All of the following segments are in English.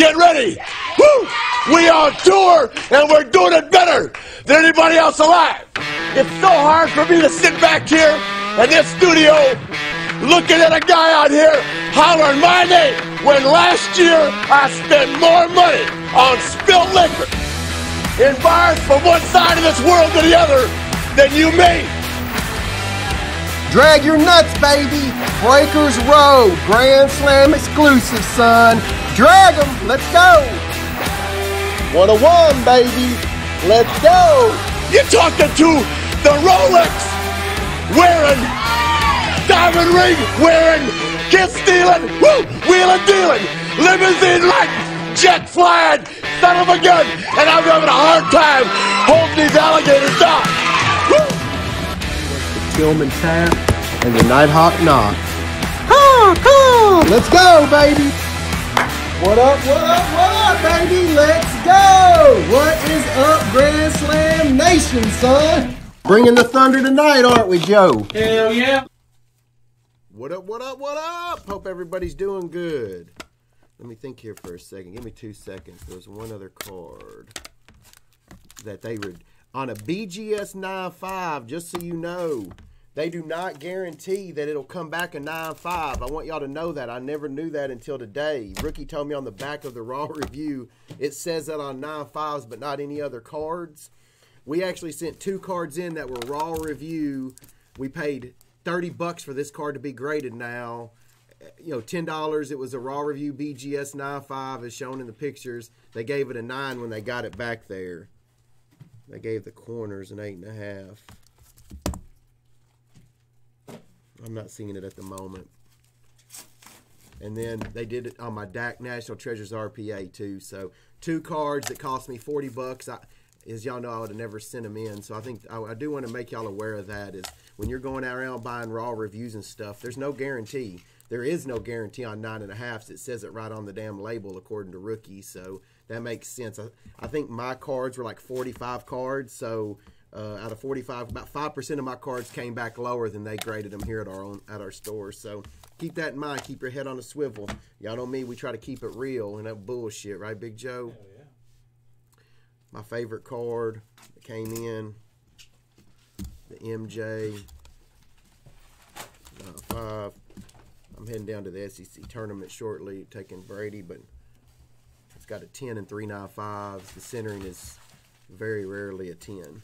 get ready. Woo! We are on tour, and we're doing it better than anybody else alive. It's so hard for me to sit back here in this studio looking at a guy out here hollering my name when last year I spent more money on spilled liquor in bars from one side of this world to the other than you made. Drag your nuts, baby. Breakers Road, Grand Slam exclusive, son. Drag them. Let's go. 101, baby. Let's go. You're talking to the Rolex wearing, diamond ring wearing, kiss stealing, woo, wheeling dealing, limousine riding, jet flying, son of a gun, and I'm having a hard time holding these alligators down. Woo! Tillman Tap and the Nighthawk Knock. Come, let's go, baby. What up, baby? Let's go. What is up, Grand Slam Nation, son? Bringing the thunder tonight, aren't we, Joe? Hell yeah. What up? Hope everybody's doing good. Let me think here for a second. Give me 2 seconds. There's one other card that they would, on a BGS 9.5, just so you know, they do not guarantee that it'll come back a 9.5. I want y'all to know that. I never knew that until today. Rookie told me on the back of the Raw review, it says that on 9.5s, but not any other cards. We actually sent 2 cards in that were Raw review. We paid $30 for this card to be graded now. You know, $10. It was a Raw review BGS 9.5 as shown in the pictures. They gave it a 9 when they got it back there. They gave the corners an 8.5. I'm not seeing it at the moment. And then they did it on my DAC National Treasures RPA too. So 2 cards that cost me $40. As y'all know, I would have never sent them in. So I think I do want to make y'all aware of that. Is when you're going around buying Raw reviews and stuff, there's no guarantee. There is no guarantee on 9.5s. It says it right on the damn label according to Rookie. So that makes sense. I think my cards were like 45 cards. So out of 45, about 5% of my cards came back lower than they graded them here at our store. So keep that in mind. Keep your head on a swivel. Y'all know me. We try to keep it real and that bullshit, right, Big Joe? Hell yeah. My favorite card that came in, the MJ 5. I'm heading down to the SEC tournament shortly, taking Brady, but it's got a 10 and 3 9.5s. The centering is very rarely a 10.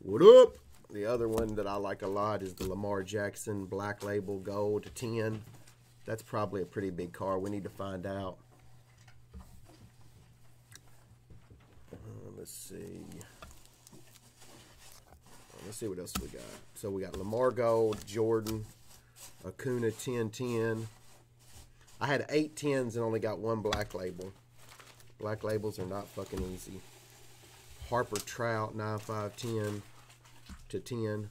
What up? The other one that I like a lot is the Lamar Jackson Black Label Gold 10. That's probably a pretty big card. We need to find out. Let's see. Let's see what else we got. So we got Lamar Gold, Jordan, Acuna 10-10. I had 8 10s and only got 1 Black Label. Black Labels are not fucking easy. Harper Trout 9.5 10-10.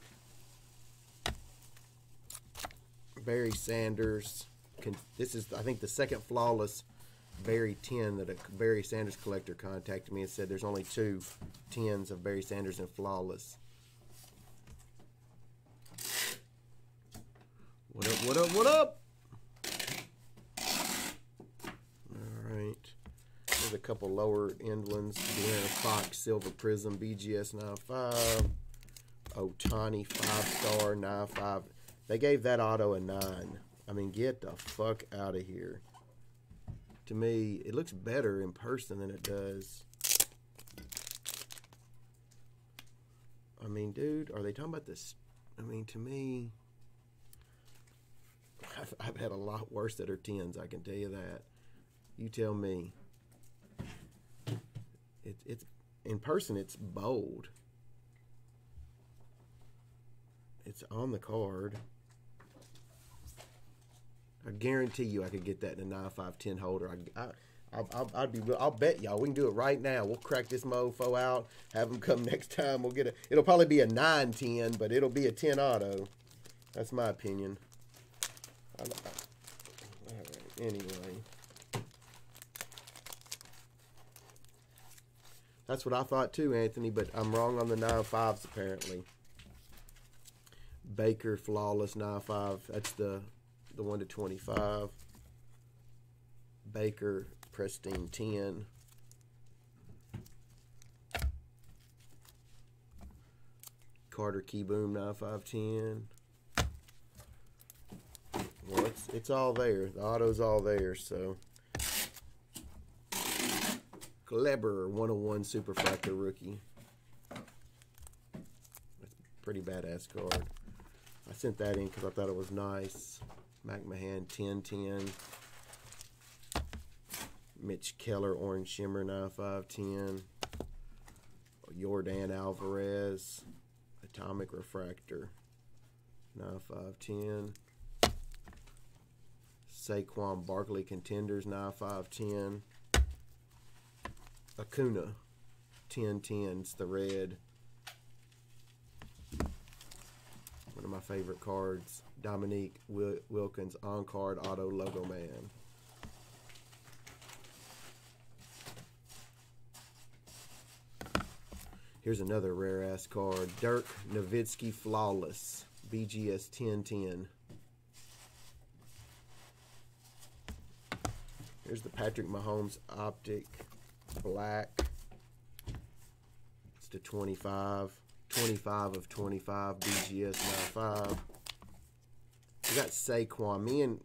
Barry Sanders. This is, I think, the second flawless Barry 10 that a Barry Sanders collector contacted me and said there's only 2 10s of Barry Sanders in flawless. What up? Alright. There's a couple lower end ones. Deanna Fox Silver Prism BGS 9.5. Otani 5-star 9.5. They gave that auto a 9. I mean, get the fuck out of here. To me, it looks better in person than it does. I mean, dude, are they talking about this? I mean, to me, I've had a lot worse that are 10s, I can tell you that. You tell me. It's in person, it's bold. It's on the card. I guarantee you I could get that in a 9.5 10 holder. I'll bet y'all we can do it right now. We'll crack this mofo out. Have them come next time. We'll get a. It'll probably be a 9-10, but it'll be a 10 auto. That's my opinion. All right. Anyway, that's what I thought too, Anthony. But I'm wrong on the 9.5s apparently. Baker Flawless 9.5. That's the 1 to 25. Baker pristine 10. Carter Key Boom 9510. Well, it's all there. The auto's all there, so. Kleber 101 Superfractor rookie. That's a pretty badass card. I sent that in because I thought it was nice. McMahon 1010. Mitch Keller Orange Shimmer 9510. Yordan Alvarez Atomic Refractor 9510. Saquon Barkley Contenders 9510. Acuna 1010. It's the red. One of my favorite cards. Dominique Wilkins on-card auto logo man. Here's another rare-ass card. Dirk Nowitzki Flawless. BGS 1010. Here's the Patrick Mahomes Optic Black. It's the 25. 25 of 25. BGS 95. We got Saquon. Me and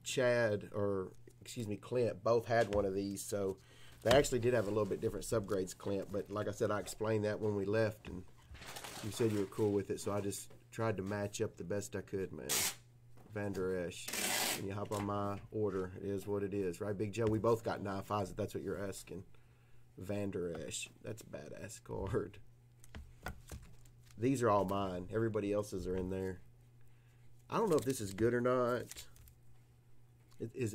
Chad, or excuse me, Clint, both had one of these, so they actually did have a little bit different subgrades, Clint, but like I said, I explained that when we left, and you said you were cool with it, so I just tried to match up the best I could, man. Van Der Esch. When you hop on my order, it is what it is, right, Big Joe? We both got 9.5s if that's what you're asking. Van Der Esch. That's a badass card. These are all mine. Everybody else's are in there. I don't know if this is good or not.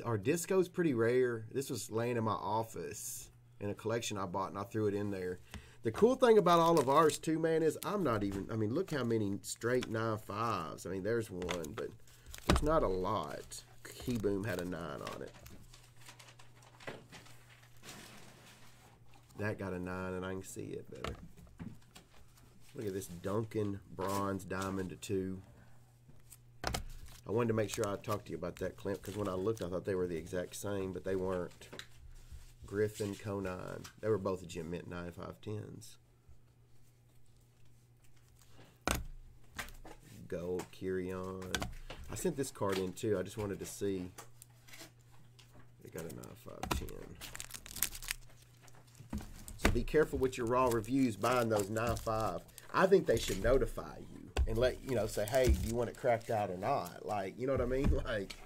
Our disco's pretty rare. This was laying in my office in a collection I bought, and I threw it in there. The cool thing about all of ours, too, man, is I'm not even, I mean, look how many straight 9.5s. I mean, there's one, but there's not a lot. Key Boom had a 9 on it. That got a 9, and I can see it better. Look at this Duncan Bronze Diamond 2. I wanted to make sure I talked to you about that, Clint, because when I looked, I thought they were the exact same, but they weren't. Griffin Conine. They were both Gem Mint 9510s. Gold Kyrion. I sent this card in, too. I just wanted to see. They got a 9510. So be careful with your raw reviews buying those 9.5. I think they should notify you and let you know, say, hey, do you want it cracked out or not? Like, you know what I mean? Like,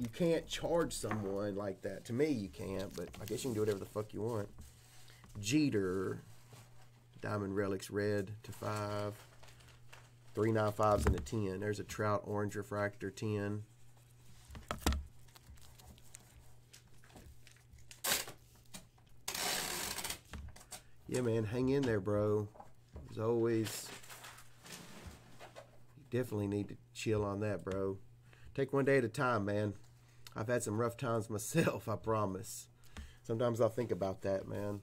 you can't charge someone like that. To me, you can't, but I guess you can do whatever the fuck you want. Jeter, Diamond Relics Red to 5. 3 9.5s and a 10. There's a Trout Orange Refractor 10. Yeah, man, hang in there, bro. As always, you definitely need to chill on that, bro. Take one day at a time, man. I've had some rough times myself, I promise. Sometimes I'll think about that, man.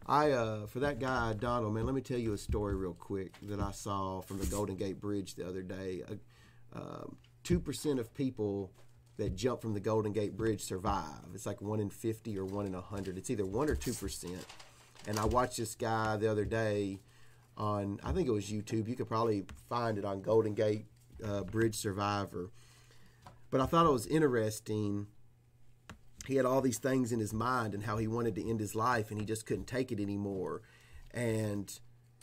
For that guy, Donald, man, let me tell you a story real quick that I saw from the Golden Gate Bridge the other day. 2% of people that jump from the Golden Gate Bridge survive. It's like 1 in 50 or 1 in 100. It's either 1 or 2%. And I watched this guy the other day on, I think it was YouTube. You could probably find it on Golden Gate Bridge Survivor. But I thought it was interesting. He had all these things in his mind and how he wanted to end his life, and he just couldn't take it anymore. And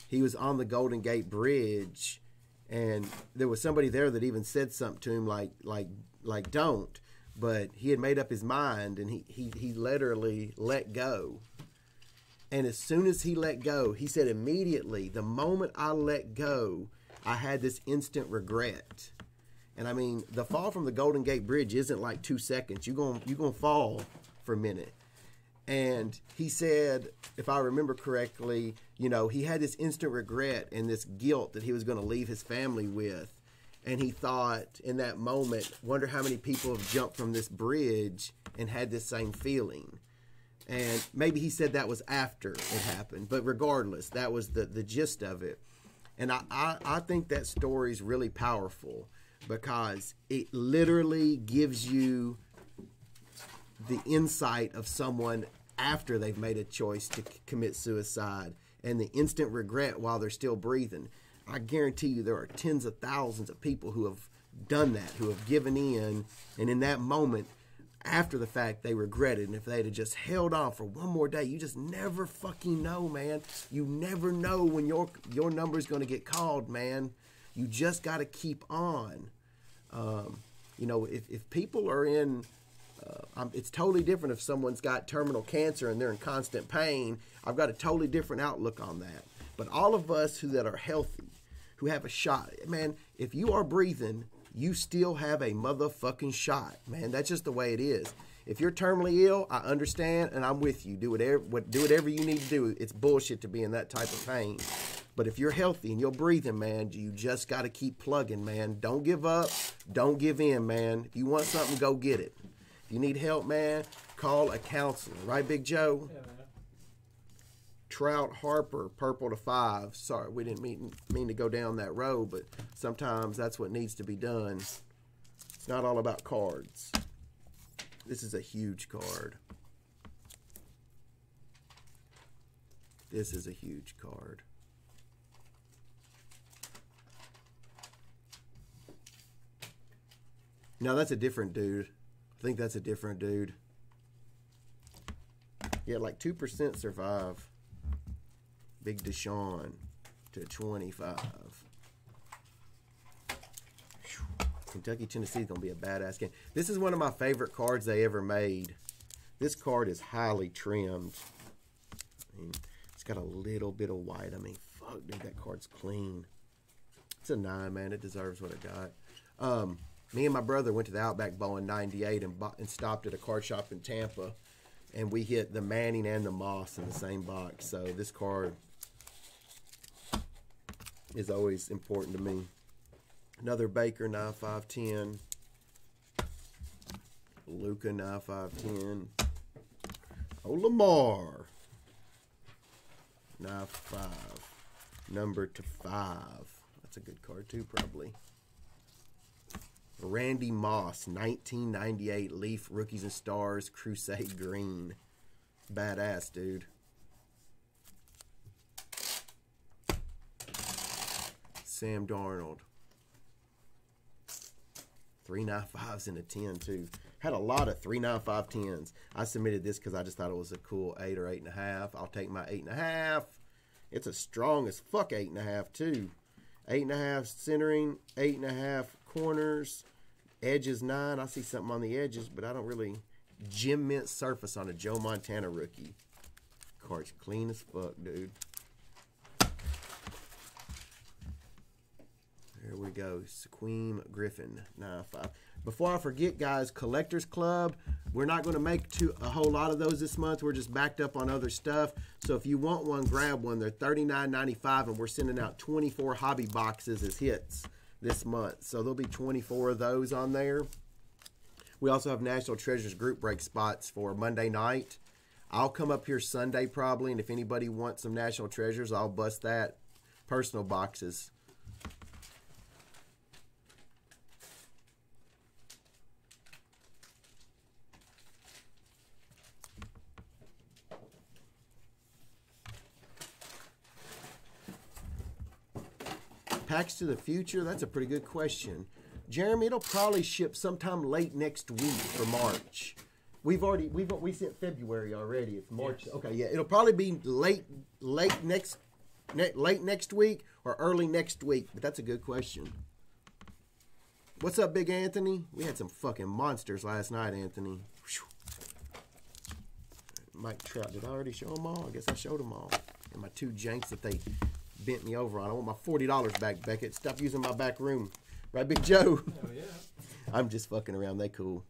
he was on the Golden Gate Bridge, and there was somebody there that even said something to him like don't. But he had made up his mind, and he literally let go. And as soon as he let go, he said immediately, the moment I let go, I had this instant regret. And I mean, the fall from the Golden Gate Bridge isn't like 2 seconds. You're gonna fall for a minute. And he said, if I remember correctly, you know, he had this instant regret and this guilt that he was going to leave his family with. And he thought in that moment, wonder how many people have jumped from this bridge and had this same feeling. And maybe he said that was after it happened. But regardless, that was the gist of it. And I think that story is really powerful, because it literally gives you the insight of someone after they've made a choice to commit suicide and the instant regret while they're still breathing. I guarantee you there are tens of thousands of people who have done that, who have given in, and in that moment, after the fact, they regret it. And if they'd have just held on for one more day, you just never fucking know, man. You never know when your number's going to get called, man. You just got to keep on. You know, if people are in, it's totally different if someone's got terminal cancer and they're in constant pain. I've got a totally different outlook on that. But all of us that are healthy, who have a shot, man, if you are breathing, you still have a motherfucking shot, man. That's just the way it is. If you're terminally ill, I understand, and I'm with you. Do whatever you need to do. It's bullshit to be in that type of pain. But if you're healthy and you're breathing, man, you just got to keep plugging, man. Don't give up. Don't give in, man. If you want something, go get it. If you need help, man, call a counselor. Right, Big Joe? Yeah, man. Trout Harper, purple to 5. Sorry, we didn't mean to go down that road, but sometimes that's what needs to be done. It's not all about cards. This is a huge card. This is a huge card. No, that's a different dude. I think that's a different dude. Yeah, like 2% survive. Big Deshaun to 25. Kentucky, Tennessee is going to be a badass game. This is one of my favorite cards they ever made. This card is highly trimmed. I mean, it's got a little bit of white. I mean, fuck, dude, that card's clean. It's a 9, man. It deserves what it got. Me and my brother went to the Outback Bowl in '98 and stopped at a card shop in Tampa. And we hit the Manning and the Moss in the same box. So this card is always important to me. Another Baker, 9.510. Luka, 9.510. Oh, Lamar, 9.5. Number to 5. That's a good card too, probably. Randy Moss, 1998 Leaf Rookies and Stars, Crusade Green. Badass, dude. Sam Darnold. 3.95s and a 10 too. Had a lot of 3.95 10s. I submitted this because I just thought it was a cool 8 or 8.5. I'll take my 8.5. It's a strong as fuck 8.5 too. 8.5 centering, 8.5 corners, edges 9. I see something on the edges, but I don't really. Gem mint surface on a Joe Montana rookie. Card's clean as fuck, dude. There we go. Sequim Griffin, 9.5. Before I forget, guys, Collectors Club. We're not going to make a whole lot of those this month. We're just backed up on other stuff. So if you want one, grab one. They're $39.95, and we're sending out 24 hobby boxes as hits this month. So there'll be 24 of those on there. We also have National Treasures group break spots for Monday night. I'll come up here Sunday probably, and if anybody wants some National Treasures, I'll bust that. Personal boxes. Packs to the future, that's a pretty good question. Jeremy, it'll probably ship sometime late next week for March. We sent February already. It's March. Yes. Okay, yeah, it'll probably be late next week or early next week. But that's a good question. What's up, Big Anthony? We had some fucking monsters last night, Anthony. Whew. Mike Trout. Did I already show them all? I guess I showed them all. And my 2 janks that they bent me over on. I want my $40 back, Beckett. Stop using my back room. Right, Big Joe? Oh, yeah. I'm just fucking around. They cool.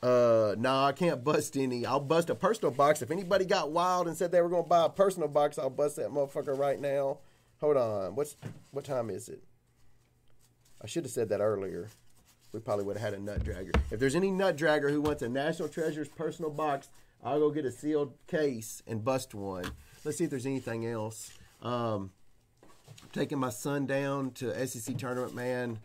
No, I can't bust any. I'll bust a personal box. If anybody got wild and said they were going to buy a personal box, I'll bust that motherfucker right now. Hold on. What time is it? I should have said that earlier. We probably would have had a nut dragger. If there's any nut dragger who wants a National Treasures personal box, I'll go get a sealed case and bust one. Let's see if there's anything else. Taking my son down to SEC tournament, man,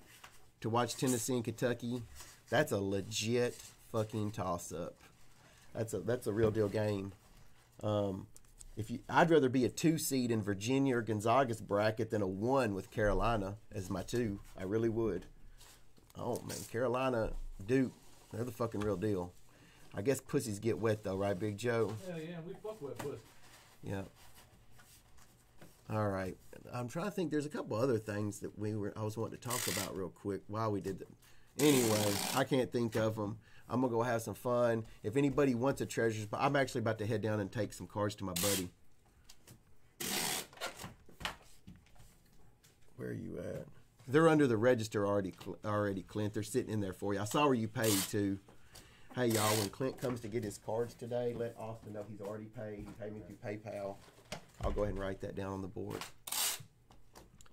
to watch Tennessee and Kentucky. That's a legit fucking toss-up. That's a real deal game. I'd rather be a 2 seed in Virginia or Gonzaga's bracket than a 1 with Carolina as my 2. I really would. Oh man, Carolina, Duke, they're the fucking real deal. I guess pussies get wet though, right, Big Joe? Hell yeah, we fuck wet pussy. Yeah. All right. I'm trying to think. There's a couple other things that I was wanting to talk about real quick while we did them. Anyway, I can't think of them. I'm gonna go have some fun. If anybody wants a treasure spot, I'm actually about to head down and take some cards to my buddy. Where are you at? They're under the register already, Clint. They're sitting in there for you. I saw where you paid too. Hey y'all, when Clint comes to get his cards today, let Austin know he's already paid. He paid me through PayPal. I'll go ahead and write that down on the board.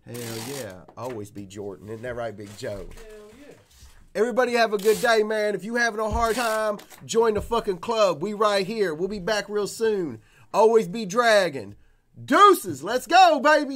Hell yeah. Always be Jordan. Isn't that right, Big Joe? Hell yeah. Everybody have a good day, man. If you having a hard time, join the fucking club. We right here. We'll be back real soon. Always be dragging. Deuces. Let's go, baby.